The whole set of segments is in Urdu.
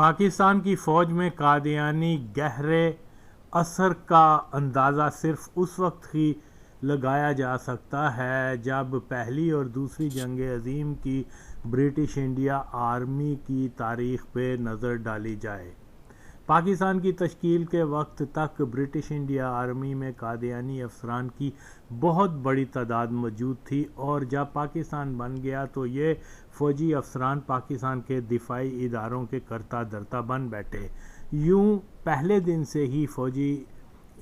پاکستان کی فوج میں قادیانی گہرے اثر کا اندازہ صرف اس وقت ہی لگایا جا سکتا ہے جب پہلی اور دوسری جنگ عظیم کی برٹش انڈیا آرمی کی تاریخ پہ نظر ڈالی جائے۔ پاکستان کی تشکیل کے وقت تک برٹش انڈیا آرمی میں قادیانی افسران کی بہت بڑی تعداد موجود تھی، اور جب پاکستان بن گیا تو یہ فوجی افسران پاکستان کے دفاعی اداروں کے کرتا دھرتا بن بیٹھے۔ یوں پہلے دن سے ہی فوجی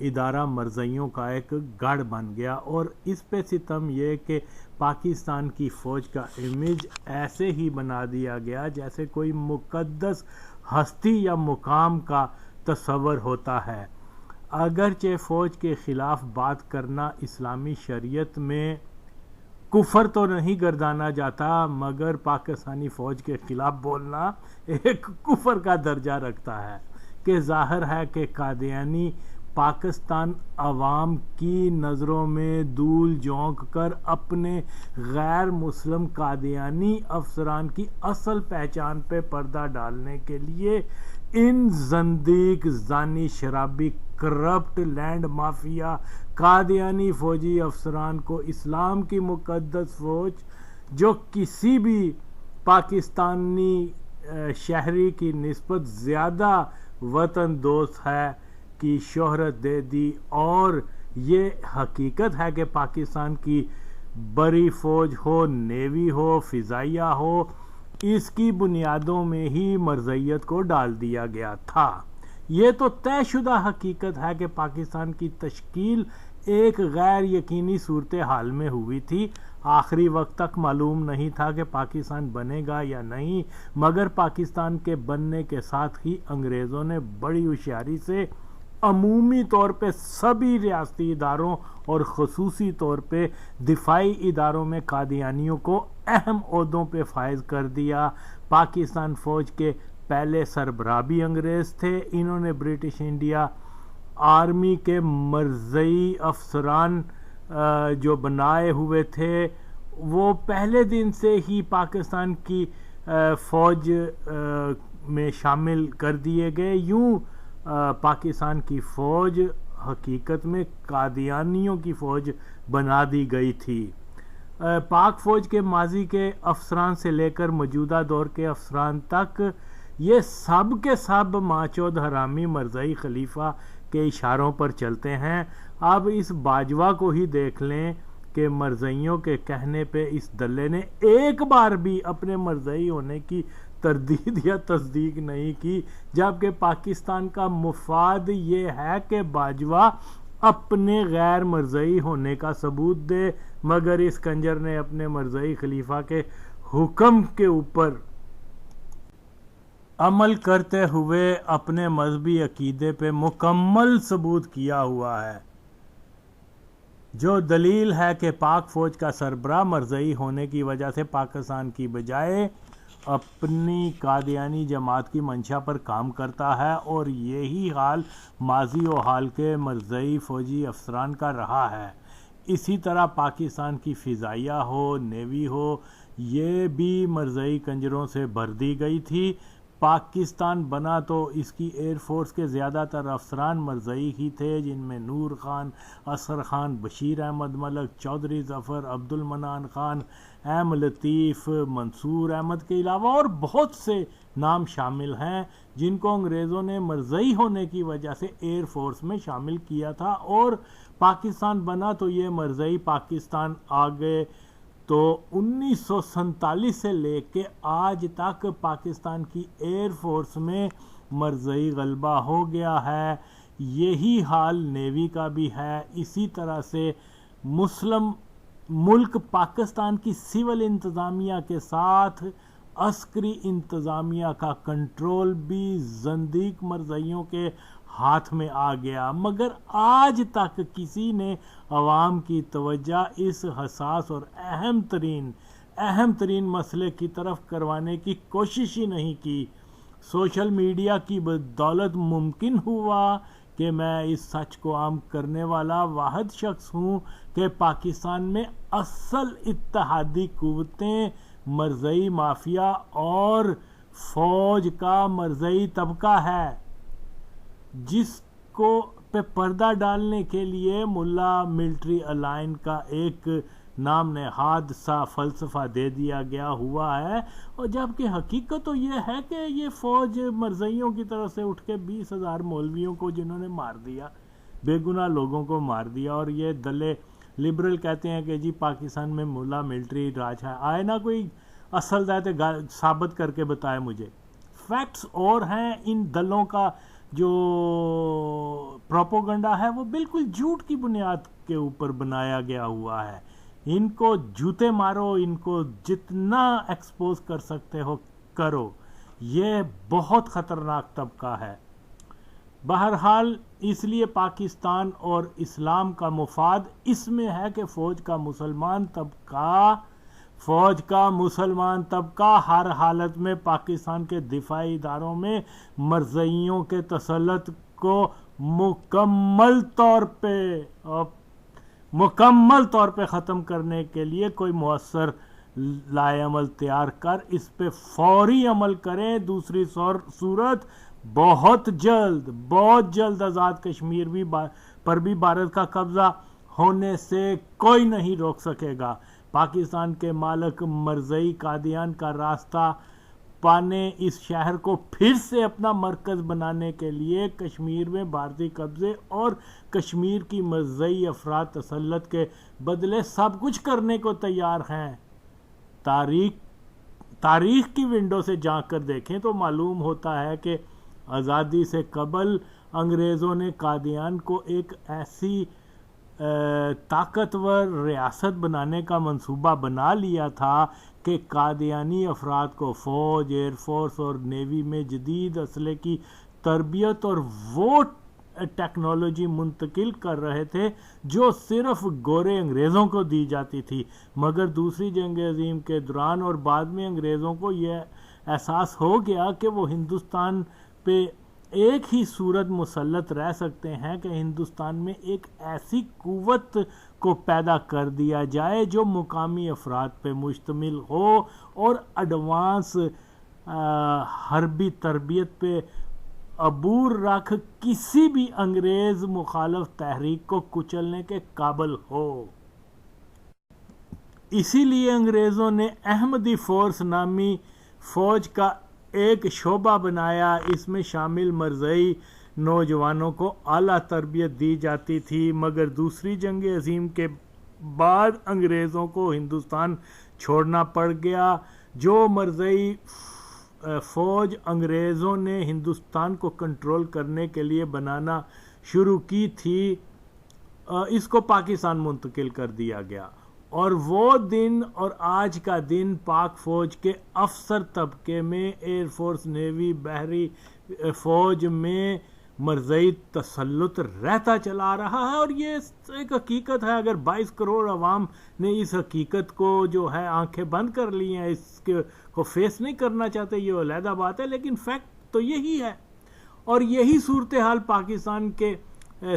ادارہ مرزائیوں کا ایک گڑھ بن گیا، اور اس پہ ستم یہ کہ پاکستان کی فوج کا امیج ایسے ہی بنا دیا گیا جیسے کوئی مقدس ہستی یا مقام کا تصور ہوتا ہے۔ اگرچہ فوج کے خلاف بات کرنا اسلامی شریعت میں کفر تو نہیں گردانا جاتا، مگر پاکستانی فوج کے خلاف بولنا ایک کفر کا درجہ رکھتا ہے، کہ ظاہر ہے کہ قادیانی پاکستان عوام کی نظروں میں دھول جھونک کر اپنے غیر مسلم قادیانی افسران کی اصل پہچان پہ پردہ ڈالنے کے لیے ان زندیق، زانی، شرابی، کرپٹ لینڈ مافیا قادیانی فوجی افسران کو اسلام کی مقدس فوج، جو کسی بھی پاکستانی شہری کی نسبت زیادہ وطن دوست ہے، کی شہرت دے دی۔ اور یہ حقیقت ہے کہ پاکستان کی بری فوج ہو، نیوی ہو، فضائیہ ہو، اس کی بنیادوں میں ہی مرزائیت کو ڈال دیا گیا تھا۔ یہ تو طے شدہ حقیقت ہے کہ پاکستان کی تشکیل ایک غیر یقینی صورتحال میں ہوئی تھی۔ آخری وقت تک معلوم نہیں تھا کہ پاکستان بنے گا یا نہیں، مگر پاکستان کے بننے کے ساتھ ہی انگریزوں نے بڑی ہوشیاری سے عمومی طور پہ سبھی ریاستی اداروں اور خصوصی طور پہ دفاعی اداروں میں قادیانیوں کو اہم عہدوں پہ فائز کر دیا۔ پاکستان فوج کے پہلے سربراہ بھی انگریز تھے۔ انہوں نے برٹش انڈیا آرمی کے مرزائی افسران جو بنائے ہوئے تھے، وہ پہلے دن سے ہی پاکستان کی فوج میں شامل کر دیے گئے۔ یوں پاکستان کی فوج حقیقت میں قادیانیوں کی فوج بنا دی گئی تھی۔ پاک فوج کے ماضی کے افسران سے لے کر موجودہ دور کے افسران تک یہ سب کے سب ماچود حرامی مرزائی خلیفہ کے اشاروں پر چلتے ہیں۔ اب اس باجوہ کو ہی دیکھ لیں کہ مرزائیوں کے کہنے پہ اس دلے نے ایک بار بھی اپنے مرزائی ہونے کی تردید یا تصدیق نہیں کی، جبکہ پاکستان کا مفاد یہ ہے کہ باجوہ اپنے غیر مرزائی ہونے کا ثبوت دے، مگر اس کنجر نے اپنے مرزائی خلیفہ کے حکم کے اوپر عمل کرتے ہوئے اپنے مذہبی عقیدے پہ مکمل ثبوت کیا ہوا ہے، جو دلیل ہے کہ پاک فوج کا سربراہ مرزائی ہونے کی وجہ سے پاکستان کی بجائے اپنی قادیانی جماعت کی منشا پر کام کرتا ہے، اور یہی حال ماضی و حال کے مرزائی فوجی افسران کا رہا ہے۔ اسی طرح پاکستان کی فضائیہ ہو، نیوی ہو، یہ بھی مرزائی کنجروں سے بھر دی گئی تھی۔ پاکستان بنا تو اس کی ایئر فورس کے زیادہ تر افسران مرزائی ہی تھے، جن میں نور خان، اصغر خان، بشیر احمد ملک، چودھری ظفر، عبد المنان خان، ایم لطیف، منصور احمد کے علاوہ اور بہت سے نام شامل ہیں، جن کو انگریزوں نے مرزائی ہونے کی وجہ سے ایئر فورس میں شامل کیا تھا۔ اور پاکستان بنا تو یہ مرزائی پاکستان آگے تو 1947 سے لے کے آج تک پاکستان کی ایئر فورس میں مرزائی غلبہ ہو گیا ہے۔ یہی حال نیوی کا بھی ہے۔ اسی طرح سے مسلم ملک پاکستان کی سول انتظامیہ کے ساتھ عسکری انتظامیہ کا کنٹرول بھی زندیق مرزائیوں کے ہاتھ میں آ گیا، مگر آج تک کسی نے عوام کی توجہ اس حساس اور اہم ترین مسئلے کی طرف کروانے کی کوشش ہی نہیں کی۔ سوشل میڈیا کی بدولت ممکن ہوا کہ میں اس سچ کو عام کرنے والا واحد شخص ہوں کہ پاکستان میں اصل اتحادی قوتیں مرزائی مافیا اور فوج کا مرزئی طبقہ ہے جس کو پہ پردہ ڈالنے کے لیے ملا ملٹری الائن کا ایک نام نہاد سا فلسفہ دے دیا گیا ہوا ہے، اور جبکہ حقیقت تو یہ ہے کہ یہ فوج مرزائیوں کی طرف سے اٹھ کے 20,000 مولویوں کو جنہوں نے مار دیا، بے گناہ لوگوں کو مار دیا، اور یہ دلے لبرل کہتے ہیں کہ جی پاکستان میں ملا ملٹری راج ہے۔ آئے نا کوئی اصل دائتے ثابت کر کے بتائے مجھے۔ فیکٹس اور ہیں، ان دلوں کا جو پروپوگنڈا ہے وہ بالکل جھوٹ کی بنیاد کے اوپر بنایا گیا ہوا ہے۔ ان کو جوتے مارو، ان کو جتنا ایکسپوز کر سکتے ہو کرو، یہ بہت خطرناک طبقہ ہے۔ بہرحال اس لیے پاکستان اور اسلام کا مفاد اس میں ہے کہ فوج کا مسلمان طبقہ ہر حالت میں پاکستان کے دفاعی اداروں میں مرزائیوں کے تسلط کو مکمل طور پہ ختم کرنے کے لیے کوئی مؤثر لائے عمل تیار کر اس پہ فوری عمل کریں۔ دوسری صورت بہت جلد آزاد کشمیر پر بھی بھارت کا قبضہ ہونے سے کوئی نہیں روک سکے گا۔ پاکستان کے مالک مرزئی قادیان کا راستہ پانے اس شہر کو پھر سے اپنا مرکز بنانے کے لیے کشمیر میں بھارتی قبضے اور کشمیر کی مرزئی افراد تسلط کے بدلے سب کچھ کرنے کو تیار ہیں۔ تاریخ کی ونڈو سے جھانک کر دیکھیں تو معلوم ہوتا ہے کہ آزادی سے قبل انگریزوں نے قادیان کو ایک ایسی طاقتور ریاست بنانے کا منصوبہ بنا لیا تھا کہ قادیانی افراد کو فوج، ایئر فورس اور نیوی میں جدید اسلحے کی تربیت اور وہ ٹیکنالوجی منتقل کر رہے تھے جو صرف گورے انگریزوں کو دی جاتی تھی۔ مگر دوسری جنگ عظیم کے دوران اور بعد میں انگریزوں کو یہ احساس ہو گیا کہ وہ ہندوستان پہ ایک ہی صورت مسلط رہ سکتے ہیں کہ ہندوستان میں ایک ایسی قوت کو پیدا کر دیا جائے جو مقامی افراد پہ مشتمل ہو اور ایڈوانس حربی تربیت پہ عبور رکھ کسی بھی انگریز مخالف تحریک کو کچلنے کے قابل ہو۔ اسی لیے انگریزوں نے احمدی فورس نامی فوج کا ایک شعبہ بنایا۔ اس میں شامل مرزئی نوجوانوں کو اعلیٰ تربیت دی جاتی تھی، مگر دوسری جنگ عظیم کے بعد انگریزوں کو ہندوستان چھوڑنا پڑ گیا۔ جو مرزئی فوج انگریزوں نے ہندوستان کو کنٹرول کرنے کے لیے بنانا شروع کی تھی، اس کو پاکستان منتقل کر دیا گیا، اور وہ دن اور آج کا دن پاک فوج کے افسر طبقے میں، ایئر فورس، نیوی، بحری فوج میں مرزئی تسلط رہتا چلا رہا ہے، اور یہ ایک حقیقت ہے۔ اگر 22 کروڑ عوام نے اس حقیقت کو جو ہے آنکھیں بند کر لی ہیں، اس کو فیس نہیں کرنا چاہتے، یہ علیحدہ بات ہے، لیکن فیکٹ تو یہی ہے۔ اور یہی صورتحال پاکستان کے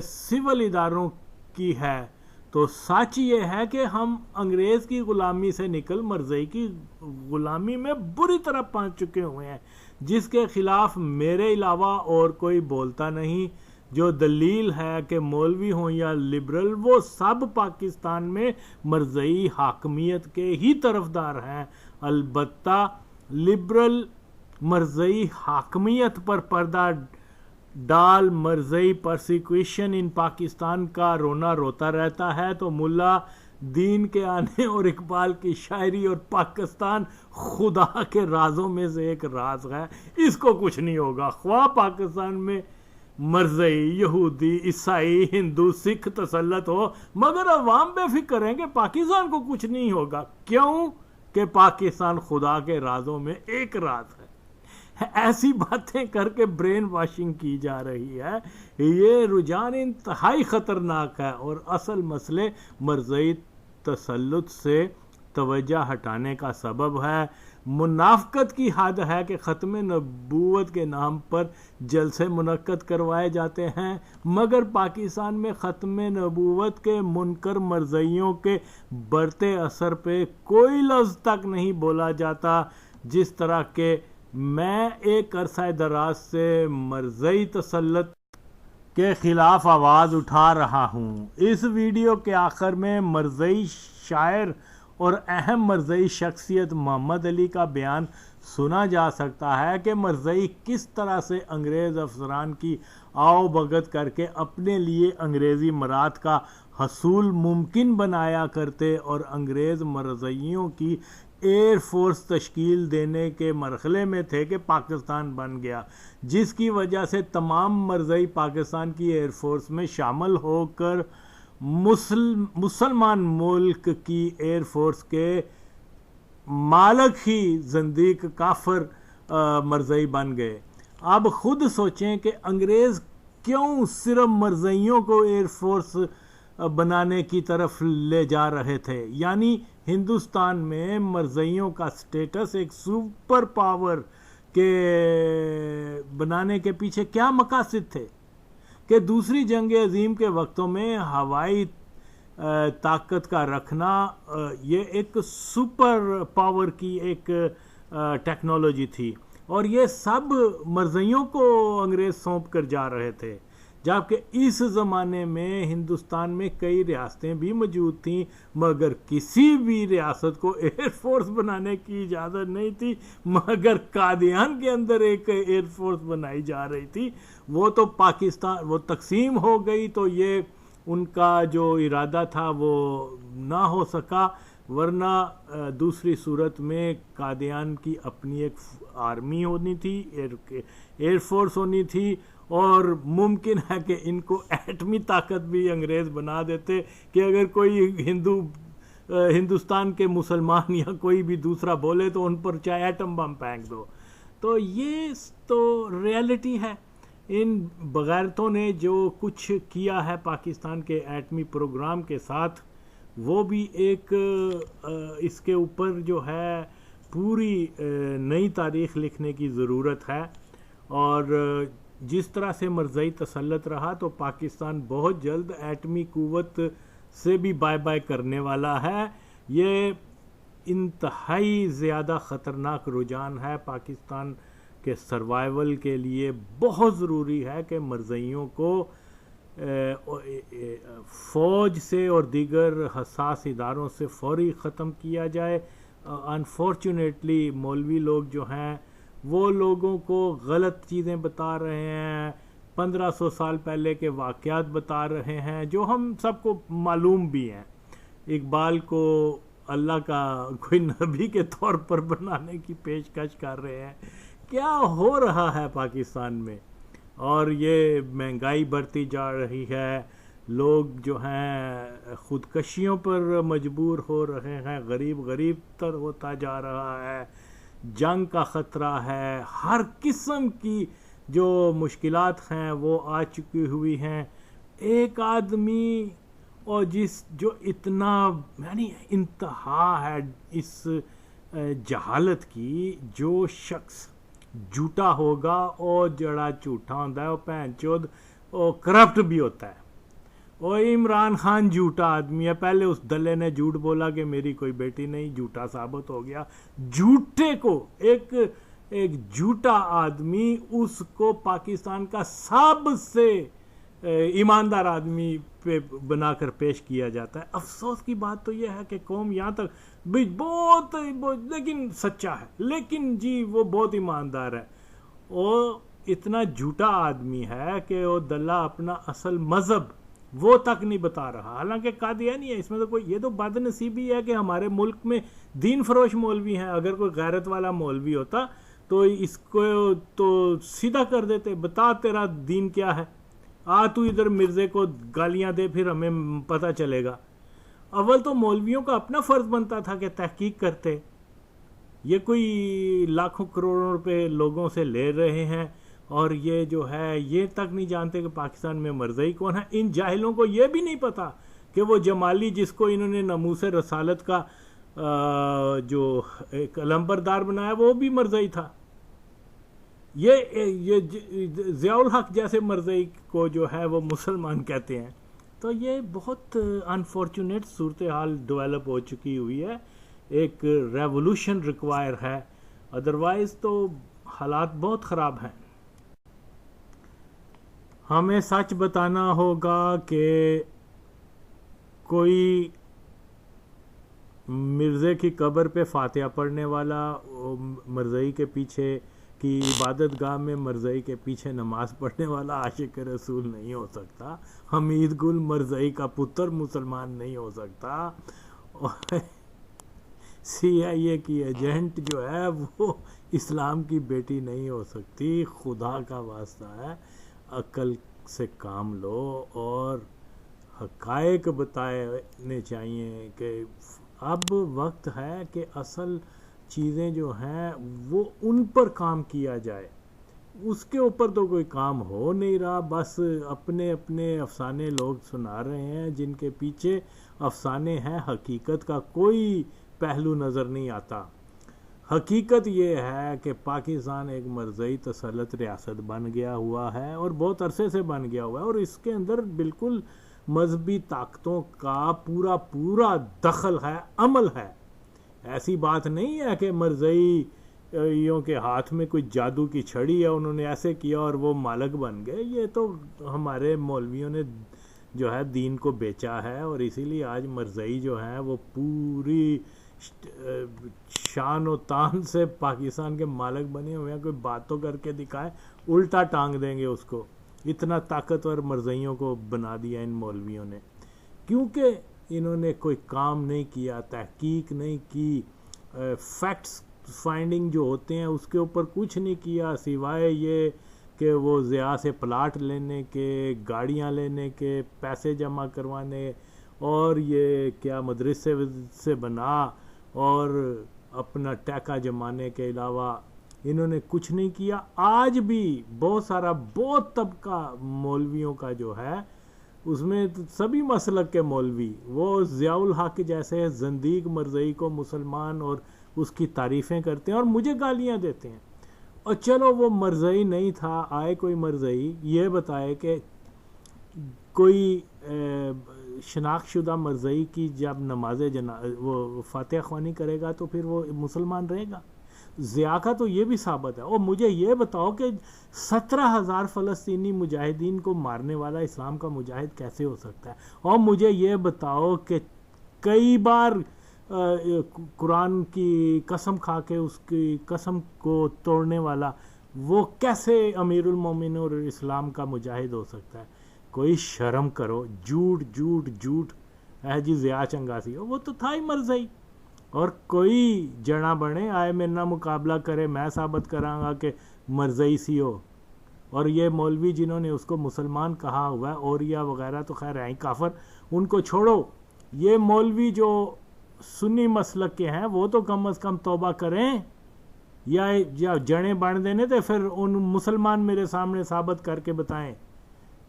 سول اداروں کی ہے۔ تو سچ یہ ہے کہ ہم انگریز کی غلامی سے نکل مرزئی کی غلامی میں بری طرح پہنچ چکے ہوئے ہیں، جس کے خلاف میرے علاوہ اور کوئی بولتا نہیں۔ جو دلیل ہے کہ مولوی ہوں یا لبرل، وہ سب پاکستان میں مرزئی حاکمیت کے ہی طرفدار ہیں۔ البتہ لبرل مرزئی حاکمیت پر پردہ ڈال مرزئی پرسیکیوشن ان پاکستان کا رونا روتا رہتا ہے، تو ملا دین کے آنے اور اقبال کی شاعری اور پاکستان خدا کے رازوں میں سے ایک راز ہے، اس کو کچھ نہیں ہوگا۔ خواہ پاکستان میں مرزئی، یہودی، عیسائی، ہندو، سکھ تسلط ہو، مگر عوام بے فکر ہیں کہ پاکستان کو کچھ نہیں ہوگا۔ کیوں کہ پاکستان خدا کے رازوں میں ایک راز ہے۔ ایسی باتیں کر کے برین واشنگ کی جا رہی ہے، یہ رجحان انتہائی خطرناک ہے، اور اصل مسئلے مرزئی تسلط سے توجہ ہٹانے کا سبب ہے۔ منافقت کی حد ہے کہ ختم نبوت کے نام پر جلسے منعقد کروائے جاتے ہیں، مگر پاکستان میں ختم نبوت کے منکر مرزائیوں کے بڑھتے اثر پہ کوئی لفظ تک نہیں بولا جاتا، جس طرح کے میں ایک عرصہ دراز سے مرزئی تسلط کے خلاف آواز اٹھا رہا ہوں۔ اس ویڈیو کے آخر میں مرزئی شاعر اور اہم مرزئی شخصیت محمد علی کا بیان سنا جا سکتا ہے کہ مرزئی کس طرح سے انگریز افسران کی آؤ بھگت کر کے اپنے لیے انگریزی مراد کا حصول ممکن بنایا کرتے اور انگریز مرزئیوں کی ایئر فورس تشکیل دینے کے مرحلے میں تھے کہ پاکستان بن گیا، جس کی وجہ سے تمام مرزئی پاکستان کی ایئر فورس میں شامل ہو کر مسلمان ملک کی ایئر فورس کے مالک ہی زندیق کافر مرزئی بن گئے۔ اب خود سوچیں کہ انگریز کیوں صرف مرزئیوں کو ایئر فورس بنانے کی طرف لے جا رہے تھے؟ یعنی ہندوستان میں مرزئیوں کا سٹیٹس ایک سپر پاور کے بنانے کے پیچھے کیا مقاصد تھے؟ کہ دوسری جنگ عظیم کے وقتوں میں ہوائی طاقت کا رکھنا یہ ایک سپر پاور کی ایک ٹیکنالوجی تھی، اور یہ سب مرزئیوں کو انگریز سونپ کر جا رہے تھے، جبکہ اس زمانے میں ہندوستان میں کئی ریاستیں بھی موجود تھیں، مگر کسی بھی ریاست کو ایئر فورس بنانے کی اجازت نہیں تھی، مگر قادیان کے اندر ایک ایئر فورس بنائی جا رہی تھی۔ وہ تو پاکستان وہ تقسیم ہو گئی تو یہ ان کا جو ارادہ تھا وہ نہ ہو سکا، ورنہ دوسری صورت میں قادیان کی اپنی ایک آرمی ہونی تھی، ایئر فورس ہونی تھی، اور ممکن ہے کہ ان کو ایٹمی طاقت بھی انگریز بنا دیتے کہ اگر کوئی ہندوستان کے مسلمان یا کوئی بھی دوسرا بولے تو ان پر چاہے ایٹم بم پھینک دو۔ تو یہ تو ریالٹی ہے۔ ان بغیرتوں نے جو کچھ کیا ہے پاکستان کے ایٹمی پروگرام کے ساتھ، وہ بھی ایک اس کے اوپر جو ہے پوری نئی تاریخ لکھنے کی ضرورت ہے، اور جس طرح سے مرزئی تسلط رہا تو پاکستان بہت جلد ایٹمی قوت سے بھی بائے بائے کرنے والا ہے۔ یہ انتہائی زیادہ خطرناک رجحان ہے پاکستان کے سروائیول کے لیے۔ بہت ضروری ہے کہ مرزئیوں کو فوج سے اور دیگر حساس اداروں سے فوری ختم کیا جائے۔ انفارچونیٹلی مولوی لوگ جو ہیں وہ لوگوں کو غلط چیزیں بتا رہے ہیں، 1500 سال پہلے کے واقعات بتا رہے ہیں جو ہم سب کو معلوم بھی ہیں۔ اقبال کو اللہ کا کوئی نبی کے طور پر بنانے کی پیشکش کر رہے ہیں۔ کیا ہو رہا ہے پاکستان میں؟ اور یہ مہنگائی بڑھتی جا رہی ہے، لوگ جو ہیں خودکشیوں پر مجبور ہو رہے ہیں، غریب تر ہوتا جا رہا ہے، جنگ کا خطرہ ہے، ہر قسم کی جو مشکلات ہیں وہ آ چکی ہوئی ہیں۔ ایک آدمی اور جو اتنا یعنی انتہا ہے اس جہالت کی، جو شخص جھوٹا ہوگا اور جڑا جھوٹا ہوتا ہے وہ بہن چود اور کرپٹ بھی ہوتا ہے۔ اور عمران خان جھوٹا آدمی ہے، پہلے اس دلے نے جھوٹ بولا کہ میری کوئی بیٹی نہیں، جھوٹا ثابت ہو گیا۔ جھوٹے کو ایک جھوٹا آدمی اس کو پاکستان کا سب سے ایماندار آدمی پہ بنا کر پیش کیا جاتا ہے۔ افسوس کی بات تو یہ ہے کہ قوم یہاں تک بہت لیکن سچا ہے، لیکن جی وہ بہت ایماندار ہے، اور اتنا جھوٹا آدمی ہے کہ وہ دلہ اپنا اصل مذہب وہ تک نہیں بتا رہا، حالانکہ قادیانی ہے۔ اس میں تو کوئی، یہ تو بد نصیبی ہے کہ ہمارے ملک میں دین فروش مولوی ہیں۔ اگر کوئی غیرت والا مولوی ہوتا تو اس کو تو سیدھا کر دیتے، بتا تیرا دین کیا ہے، تو ادھر مرزے کو گالیاں دے، پھر ہمیں پتہ چلے گا۔ اول تو مولویوں کا اپنا فرض بنتا تھا کہ تحقیق کرتے۔ یہ کوئی لاکھوں کروڑوں روپے لوگوں سے لے رہے ہیں، اور یہ جو ہے یہ تک نہیں جانتے کہ پاکستان میں مرزئی کون ہے۔ ان جاہلوں کو یہ بھی نہیں پتا کہ وہ جمالی جس کو انہوں نے ناموس رسالت کا جو ایک علمبردار بنایا وہ بھی مرزئی تھا۔ یہ ضیاء الحق جیسے مرزئی کو جو ہے وہ مسلمان کہتے ہیں۔ تو یہ بہت انفارچونیٹ صورتحال ڈیولپ ہو چکی ہوئی ہے، ایک ریولوشن ریکوائر ہے، ادروائز تو حالات بہت خراب ہیں. ہمیں سچ بتانا ہوگا کہ کوئی مرزے کی قبر پہ فاتحہ پڑھنے والا مرزائی کے پیچھے کی عبادت گاہ میں مرزائی کے پیچھے نماز پڑھنے والا عاشق رسول نہیں ہو سکتا. حمید گل مرزائی کا پتر مسلمان نہیں ہو سکتا. اور سی آئی اے کی ایجنٹ جو ہے وہ اسلام کی بیٹی نہیں ہو سکتی. خدا کا واسطہ ہے، عقل سے کام لو اور حقائق بتانے چاہیے کہ اب وقت ہے کہ اصل چیزیں جو ہیں وہ ان پر کام کیا جائے. اس کے اوپر تو کوئی کام ہو نہیں رہا، بس اپنے اپنے افسانے لوگ سنا رہے ہیں جن کے پیچھے افسانے ہیں، حقیقت کا کوئی پہلو نظر نہیں آتا. حقیقت یہ ہے کہ پاکستان ایک مرزائی تسلط ریاست بن گیا ہوا ہے اور بہت عرصے سے بن گیا ہوا ہے، اور اس کے اندر بالکل مذہبی طاقتوں کا پورا دخل ہے، عمل ہے. ایسی بات نہیں ہے کہ مرزائیوں کے ہاتھ میں کوئی جادو کی چھڑی ہے، انہوں نے ایسے کیا اور وہ مالک بن گئے. یہ تو ہمارے مولویوں نے جو ہے دین کو بیچا ہے، اور اسی لیے آج مرزائی جو ہیں وہ پوری شان و تان سے پاکستان کے مالک بنے ہوئے ہیں. کوئی بات تو کر کے دکھائے، الٹا ٹانگ دیں گے اس کو. اتنا طاقتور مرزائیوں کو بنا دیا ان مولویوں نے، کیونکہ انہوں نے کوئی کام نہیں کیا، تحقیق نہیں کی، فیکٹس فائنڈنگ جو ہوتے ہیں اس کے اوپر کچھ نہیں کیا، سوائے یہ کہ وہ ضیاء سے پلاٹ لینے کے، گاڑیاں لینے کے، پیسے جمع کروانے، اور یہ کیا مدرسے سے بنا اور اپنا ٹیکہ جمانے کے علاوہ انہوں نے کچھ نہیں کیا. آج بھی بہت طبقہ مولویوں کا جو ہے اس میں سبھی مسلک کے مولوی وہ ضیاء الحق جیسے زندیق مرزائی کو مسلمان اور اس کی تعریفیں کرتے ہیں اور مجھے گالیاں دیتے ہیں. اور چلو وہ مرزائی نہیں تھا، آئے کوئی مرزائی یہ بتائے کہ کوئی شناخت شدہ مرزائی کی جب نماز وہ فاتحہ خوانی کرے گا تو پھر وہ مسلمان رہے گا. ضیاء کا تو یہ بھی ثابت ہے. اور مجھے یہ بتاؤ کہ 17,000 فلسطینی مجاہدین کو مارنے والا اسلام کا مجاہد کیسے ہو سکتا ہے؟ اور مجھے یہ بتاؤ کہ کئی بار قرآن کی قسم کھا کے اس کی قسم کو توڑنے والا وہ کیسے امیر المومنین اور اسلام کا مجاہد ہو سکتا ہے؟ کوئی شرم کرو. جھوٹ جھوٹ جھوٹ. جی ضیاء چنگاسی وہ تو تھا ہی مرزائی. اور کوئی جنا بنے آئے میرے نہ مقابلہ کرے، میں ثابت کراں گا کہ مرزائی سی ہو. اور یہ مولوی جنہوں نے اس کو مسلمان کہا ہوا ہے، اوریا وغیرہ تو خیر ہیں کافر، ان کو چھوڑو. یہ مولوی جو سنی مسلک کے ہیں وہ تو کم از کم توبہ کریں، یا جڑیں بن دینے تھے پھر ان مسلمان میرے سامنے ثابت کر کے بتائیں.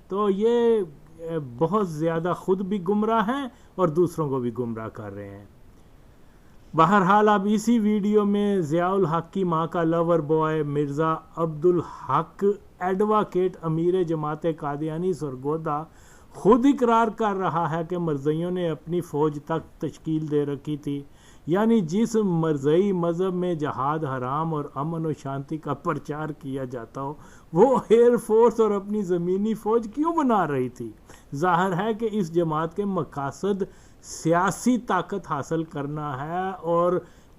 تو یہ بہت زیادہ خود بھی گمراہ ہیں اور دوسروں کو بھی گمراہ کر رہے ہیں. بہرحال اب اسی ویڈیو میں ضیاء الحق کی ماں کا lover boy Mirza Abdul Haq advocate امیر جماعت قادیانی سرگودا خود اقرار کر رہا ہے کہ مرزائیوں نے اپنی فوج تک تشکیل دے رکھی تھی. یعنی جس مرزائی مذہب میں جہاد حرام اور امن و شانتی کا پرچار کیا جاتا ہو وہ ایئر فورس اور اپنی زمینی فوج کیوں بنا رہی تھی؟ ظاہر ہے کہ اس جماعت کے مقاصد سیاسی طاقت حاصل کرنا ہے اور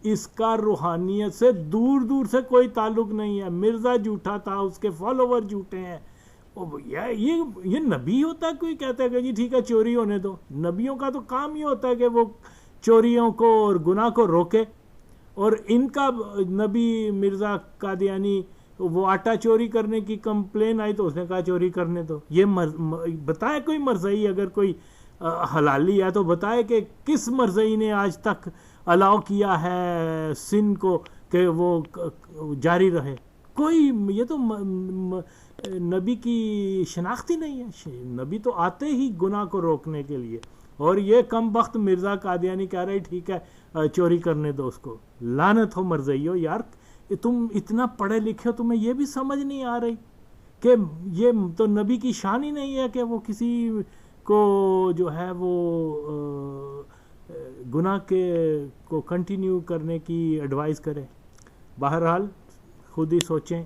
اس کا روحانیت سے دور دور سے کوئی تعلق نہیں ہے. مرزا جھوٹا تھا، اس کے فالوور جھوٹے ہیں. یہ نبی ہوتا ہے کوئی کہتا ہے کہ جی ٹھیک ہے چوری ہونے دو؟ نبیوں کا تو کام ہی ہوتا ہے کہ وہ چوریوں کو اور گناہ کو روکے. اور ان کا نبی مرزا قادیانی وہ آٹا چوری کرنے کی کمپلین آئی تو اس نے کہا چوری کرنے دو. یہ بتائے کوئی مرزائی اگر کوئی حلالی ہے تو بتائے کہ کس مرزائی نے آج تک الاؤ کیا ہے سن کو کہ وہ جاری رہے؟ کوئی. یہ تو نبی کی شناخت ہی نہیں ہے. نبی تو آتے ہی گناہ کو روکنے کے لیے، اور یہ کم بخت مرزا قادیانی کہہ رہے ٹھیک ہے چوری کرنے دو اس کو. لعنت ہو مرزائیو یار، تم اتنا پڑھے لکھے ہو، تمہیں یہ بھی سمجھ نہیں آ رہی کہ یہ تو نبی کی شان ہی نہیں ہے کہ وہ کسی کو جو ہے وہ گناہ کے کو کنٹینیو کرنے کی ایڈوائز کرے. بہرحال خود ہی سوچیں.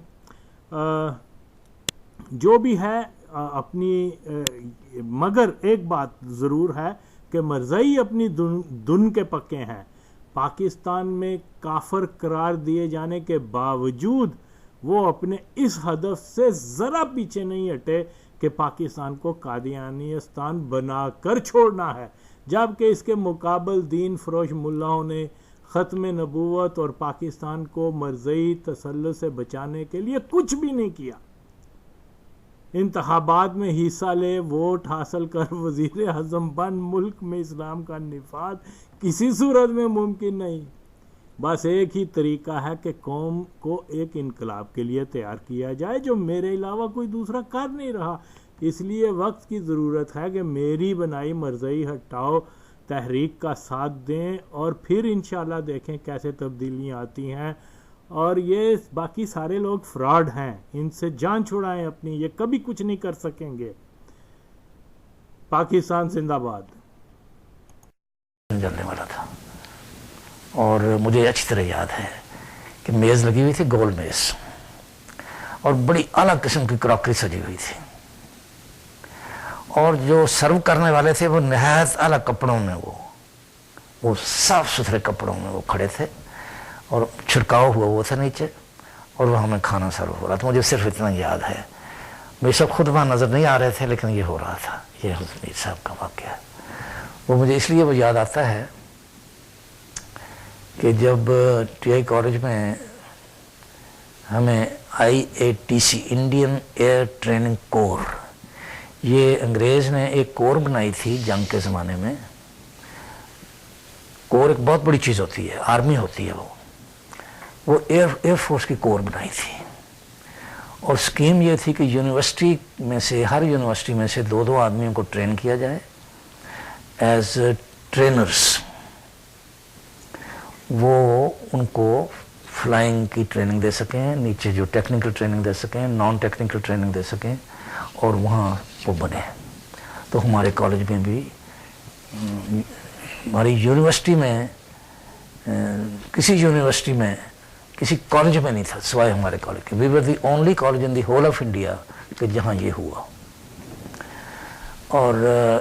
جو بھی ہے اپنی مگر ایک بات ضرور ہے کہ مرزائی اپنی دن کے پکے ہیں. پاکستان میں کافر قرار دیے جانے کے باوجود وہ اپنے اس ہدف سے ذرا پیچھے نہیں ہٹے کہ پاکستان کو قادیانیستان بنا کر چھوڑنا ہے، جبکہ اس کے مقابل دین فروش ملاؤں نے ختم نبوت اور پاکستان کو مرزائی تسلط سے بچانے کے لیے کچھ بھی نہیں کیا. انتخابات میں حصہ لے، ووٹ حاصل کر وزیر اعظم بن، ملک میں اسلام کا نفاذ کسی صورت میں ممکن نہیں. بس ایک ہی طریقہ ہے کہ قوم کو ایک انقلاب کے لیے تیار کیا جائے جو میرے علاوہ کوئی دوسرا کر نہیں رہا. اس لیے وقت کی ضرورت ہے کہ میری بنائی مرزائی ہٹاؤ تحریک کا ساتھ دیں اور پھر انشاءاللہ دیکھیں کیسے تبدیلیاں آتی ہیں. اور یہ باقی سارے لوگ فراڈ ہیں، ان سے جان چھڑائیں اپنی، یہ کبھی کچھ نہیں کر سکیں گے. پاکستان زندہ باد. جلنے والا تھا اور مجھے اچھی طرح یاد ہے کہ میز لگی ہوئی تھی، گول میز، اور بڑی اعلیٰ قسم کی کراکری سجی ہوئی تھی، اور جو سرو کرنے والے تھے وہ نہایت اعلیٰ کپڑوں میں، وہ صاف ستھرے کپڑوں میں وہ کھڑے تھے اور چھڑکاؤ ہوا وہ تھا نیچے، اور وہ ہمیں کھانا سرو ہو رہا تھا. مجھے صرف اتنا یاد ہے، بے شک خود وہاں نظر نہیں آ رہے تھے لیکن یہ ہو رہا تھا. یہ حضرت میر صاحب کا واقعہ ہے. وہ مجھے اس لیے وہ یاد آتا ہے کہ جب ٹی آئی کالج میں ہمیں IATC انڈین ایئر ٹریننگ کور، یہ انگریز نے ایک کور بنائی تھی جنگ کے زمانے میں. کور ایک بہت بڑی چیز ہوتی ہے، آرمی ہوتی ہے، وہ ایئر فورس کی کور بنائی تھی. اور سکیم یہ تھی کہ یونیورسٹی میں سے، ہر یونیورسٹی میں سے 2 آدمیوں کو ٹرین کیا جائے ایز ٹرینرز. وہ ان کو فلائنگ کی ٹریننگ دے سکیں، نیچے جو ٹیکنیکل ٹریننگ دے سکیں، نان ٹیکنیکل ٹریننگ دے سکیں، اور وہاں وہ بنے. تو ہمارے کالج میں بھی، ہماری یونیورسٹی میں، کسی یونیورسٹی میں، کسی کالج میں نہیں تھا سوائے ہمارے کالج کے. We were the only college in the whole of India کہ جہاں یہ ہوا. اور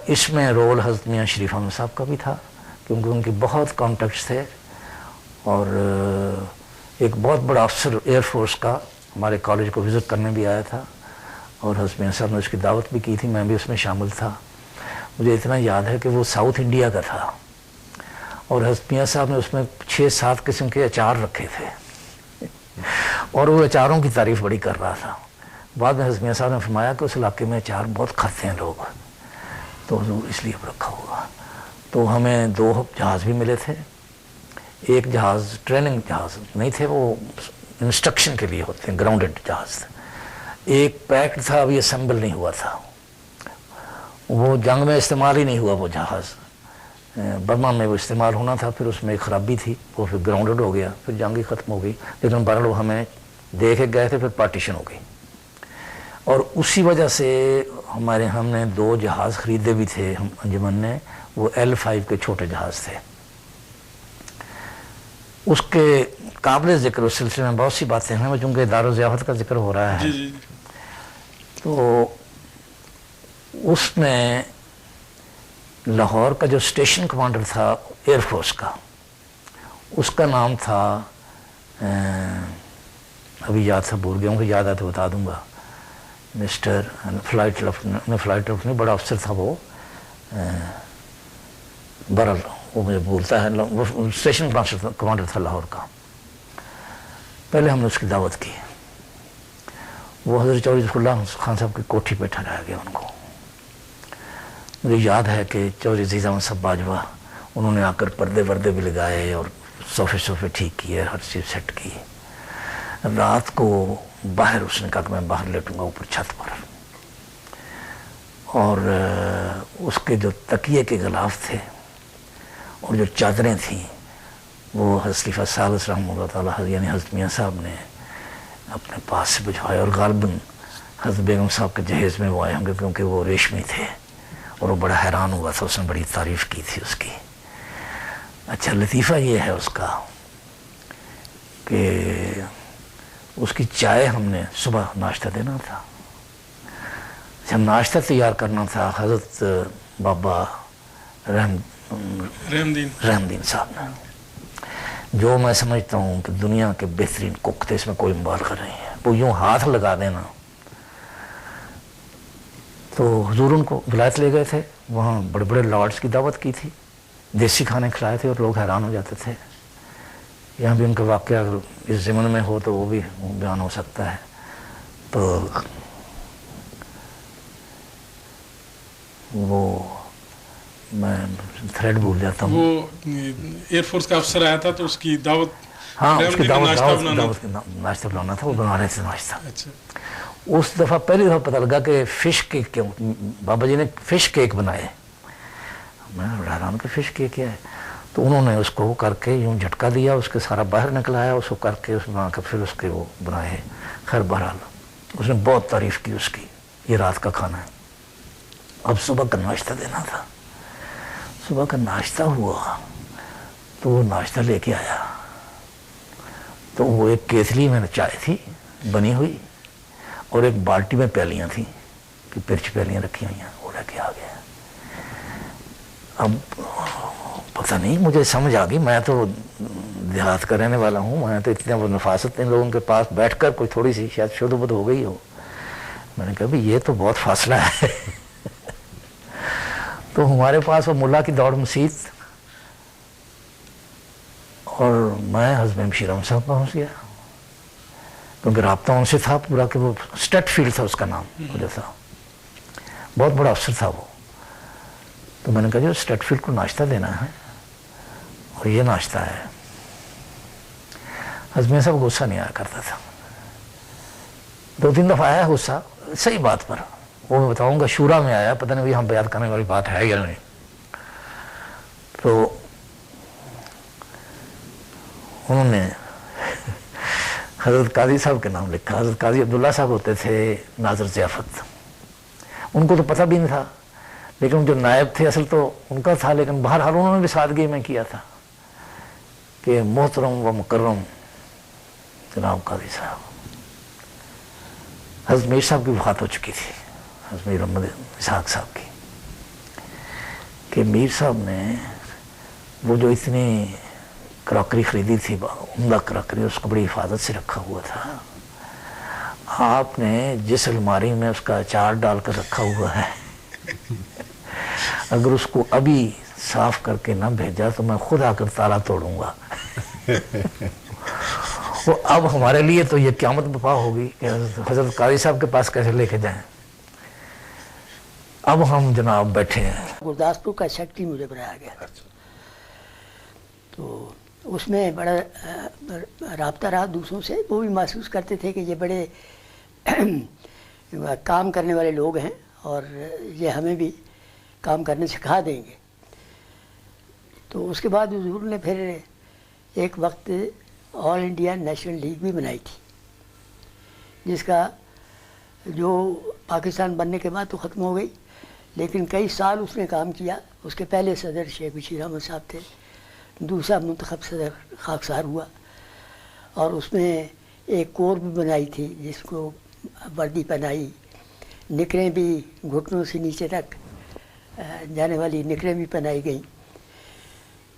اس میں رول حضرت میاں شریف احمد صاحب کا بھی تھا کیونکہ ان کی بہت کانٹیکٹس تھے. اور ایک بہت بڑا افسر ایئر فورس کا ہمارے کالج کو وزٹ کرنے بھی آیا تھا، اور حضرت میاں صاحب نے اس کی دعوت بھی کی تھی، میں بھی اس میں شامل تھا. مجھے اتنا یاد ہے کہ وہ ساؤتھ انڈیا کا تھا، اور حضرت میاں صاحب نے اس میں 6-7 قسم کے اچار رکھے تھے، اور وہ اچاروں کی تعریف بڑی کر رہا تھا. بعد میں حضرت میاں صاحب نے فرمایا کہ اس علاقے میں اچار بہت کھاتے ہیں لوگ، تو حضور اس لیے رکھا ہوا. تو ہمیں 2 جہاز بھی ملے تھے. ایک جہاز ٹریننگ جہاز نہیں تھے، وہ انسٹرکشن کے لیے ہوتے ہیں، گراؤنڈڈ جہاز تھے. ایک پیکڈ تھا، ابھی اسمبل نہیں ہوا تھا، وہ جنگ میں استعمال ہی نہیں ہوا. وہ جہاز برما میں وہ استعمال ہونا تھا، پھر اس میں ایک خرابی تھی، وہ پھر گراؤنڈڈ ہو گیا، پھر جنگ ہی ختم ہو گئی. لیکن بہرحال وہ ہمیں دے کے گئے تھے، پھر پارٹیشن ہو گئی. اور اسی وجہ سے ہم نے 2 جہاز خریدے بھی تھے انجمن نے، وہ L5 کے چھوٹے جہاز تھے. اس کے قابل ذکر اس سلسلے میں بہت سی باتیں ہیں، چونکہ دار الضیافت کا ذکر ہو رہا ہے. تو اس میں لاہور کا جو اسٹیشن کمانڈر تھا ایئر فورس کا، اس کا نام تھا، ابھی یاد تھا بھول گیا ہوں، کہ یاد آئے تو بتا دوں گا، مسٹر فلائٹ لیفٹیننٹ بڑا افسر تھا وہ، برل وہ مجھے بھولتا ہے، وہ اسٹیشن کمانڈر تھا لاہور کا. پہلے ہم نے اس کی دعوت کی. وہ حضرت چودھری ظفر اللہ خان صاحب کی کوٹھی پہ ٹھہرایا گیا ان کو. مجھے یاد ہے کہ چودھری عزیز احمد صاحب باجوہ، انہوں نے آ کر پردے ورد بھی لگائے اور صوفے ٹھیک کیے، ہر چیز سیٹ کی. رات کو باہر اس نے کہا کہ میں باہر لیٹوں گا اوپر چھت پر، اور اس کے جو تکیے کے غلاف تھے اور جو چادریں تھیں وہ حضرت خلیفہ ثالث رحمہ اللہ تعالیٰ یعنی حضرت میاں صاحب نے اپنے پاس سے بجھوائے، اور غالباً حضرت بیگم صاحب کے جہیز میں وہ آئے ہوں گے کیونکہ وہ ریشمی تھے، اور وہ بڑا حیران ہوا تھا، اس نے بڑی تعریف کی تھی اس کی. اچھا لطیفہ یہ ہے اس کا کہ اس کی چائے ہم نے صبح ناشتہ دینا تھا. جب ناشتہ تیار کرنا تھا حضرت بابا رحم دین صاحب نے، جو میں سمجھتا ہوں کہ دنیا کے بہترین کک تھے، اس میں کوئی مبالغہ نہیں ہے. وہ یوں ہاتھ لگا دینا. تو حضور ان کو ولایت لے گئے تھے، وہاں بڑے بڑے لارڈز کی دعوت کی تھی، دیسی کھانے کھلائے تھے اور لوگ حیران ہو جاتے تھے. یہاں بھی ان کا واقعہ اگر اس ضمن میں ہو تو وہ بھی بیان ہو سکتا ہے. تو وہ میں تھریڈ بھول جاتا ہوں. وہ ایئر فورس کا افسر آیا تھا تو اس کی دعوت، ہاں اس کی دعوت ناشتہ بنانا تھا، وہ بنا رہے تھے ناشتہ. اچھا. اس دفعہ پہلی دفعہ پتہ لگا کہ فش کیک کیوں بابا جی نے فش کیک بنائے. میں حیران کہ فش کیک کیا ہے. تو انہوں نے اس کو کر کے یوں جھٹکا دیا، اس کے سارا باہر نکل آیا، اس کو کر کے اس بنا کے پھر اس کے وہ بنائے. خیر بہرحال اس نے بہت تعریف کی اس کی. یہ رات کا کھانا ہے. اب صبح کا ناشتہ دینا تھا. صبح کا ناشتہ ہوا تو وہ ناشتہ لے کے آیا. تو وہ ایک کیتلی میں چائے تھی بنی ہوئی اور ایک بالٹی میں پیالیاں تھیں کہ پرچ پیالیاں رکھی ہوئی ہیں، وہ لے کے آ گیا. اب پتہ نہیں مجھے سمجھ آ گئی، میں تو دیہات کا رہنے والا ہوں، میں تو اتنا وہ نفاست ان لوگوں کے پاس بیٹھ کر کوئی تھوڑی سی شاید شد و بد ہو گئی ہو. میں نے کہا بھائی یہ تو بہت فاصلہ ہے. تو ہمارے پاس وہ ملا کی دوڑ مسیت اور میں حضرت بشیر احمد صاحب پہنچ گیا، کیونکہ رابطہ ان سے تھا پورا کہ وہ اسٹٹ فیلڈ تھا اس کا نام جو تھا، بہت بڑا افسر تھا وہ. تو میں نے کہا جو اسٹٹ فیلڈ کو ناشتہ دینا ہے اور یہ ناشتہ ہے. حضرت صاحب غصہ نہیں آیا کرتا تھا. 2-3 دفعہ آیا غصہ صحیح بات پر، وہ میں بتاؤں گا شورا میں آیا، پتہ نہیں یہاں بیان کرنے والی بات ہے یا نہیں. تو انہوں نے حضرت قاضی صاحب کے نام لکھا. حضرت قاضی عبداللہ صاحب ہوتے تھے ناظر ضیافت. ان کو تو پتہ بھی نہیں تھا، لیکن جو نائب تھے اصل تو ان کا تھا، لیکن بہرحال انہوں نے بھی سادگی میں کیا تھا کہ محترم و مکرم جناب قاضی صاحب. حضرت میر صاحب کی وفات ہو چکی تھی، حضرت میر محمد اسحاق صاحب کی، کہ میر صاحب نے وہ جو اتنی کراکری خریدی تھی، عمدہ کراکری، اس کو بڑی حفاظت سے رکھا ہوا تھا. آپ نے جس الماری میں اس کا اچار ڈال کر رکھا ہوا ہے، اگر اس کو ابھی صاف کر کے نہ بھیجا تو میں خود آ کر تالا توڑوں گا. وہ اب ہمارے لیے تو یہ قیامت برپا ہوگی کہ حضرت قاضی صاحب کے پاس کیسے لے کے جائیں. اب ہم جناب بیٹھے ہیں. گرداسپور کا سیکٹری مجھے بنایا گیا، تو اس میں بڑا رابطہ رہا دوسروں سے. وہ بھی محسوس کرتے تھے کہ یہ بڑے کام کرنے والے لوگ ہیں اور یہ ہمیں بھی کام کرنے سکھا دیں گے. تو اس کے بعد حضور نے پھر ایک وقت آل انڈیا نیشنل لیگ بھی بنائی تھی، جس کا جو پاکستان بننے کے بعد تو ختم ہو گئی، لیکن کئی سال اس نے کام کیا. اس کے پہلے صدر شیخ بشیر احمد صاحب تھے، دوسرا منتخب صدر خاکسار ہوا، اور اس میں ایک کور بھی بنائی تھی جس کو وردی پہنائی، نکریں بھی گھٹنوں سے نیچے تک جانے والی نکریں بھی پہنائی گئیں.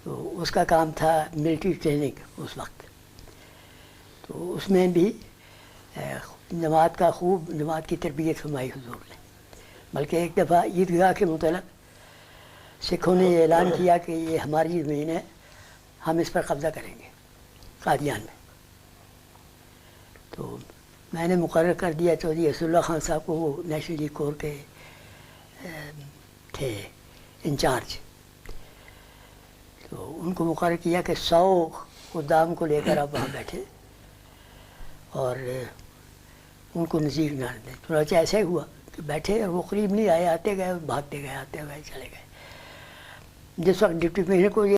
تو اس کا کام تھا ملٹری ٹریننگ اس وقت. تو اس میں بھی جماعت کا خوب جماعت کی تربیت فرمائی حضور نے. بلکہ ایک دفعہ عیدگاہ کے متعلق سکھوں نے یہ اعلان کیا کہ یہ ہماری زمین ہے، ہم اس پر قبضہ کریں گے قادیان میں. تو میں نے مقرر کر دیا چودھری اسد اللہ خان صاحب کو، وہ نیشنل لیگ کور کے تھے انچارج. تو ان کو مقرر کیا کہ 100 خدام کو لے کر آپ وہاں بیٹھے اور ان کو نظیر نہ دیں. چنانچہ ایسا ہی ہوا کہ بیٹھے اور وہ قریب نہیں آئے، آتے گئے، بھاگتے گئے، آتے گئے، چلے گئے. جس وقت ڈپٹی کمشنر کو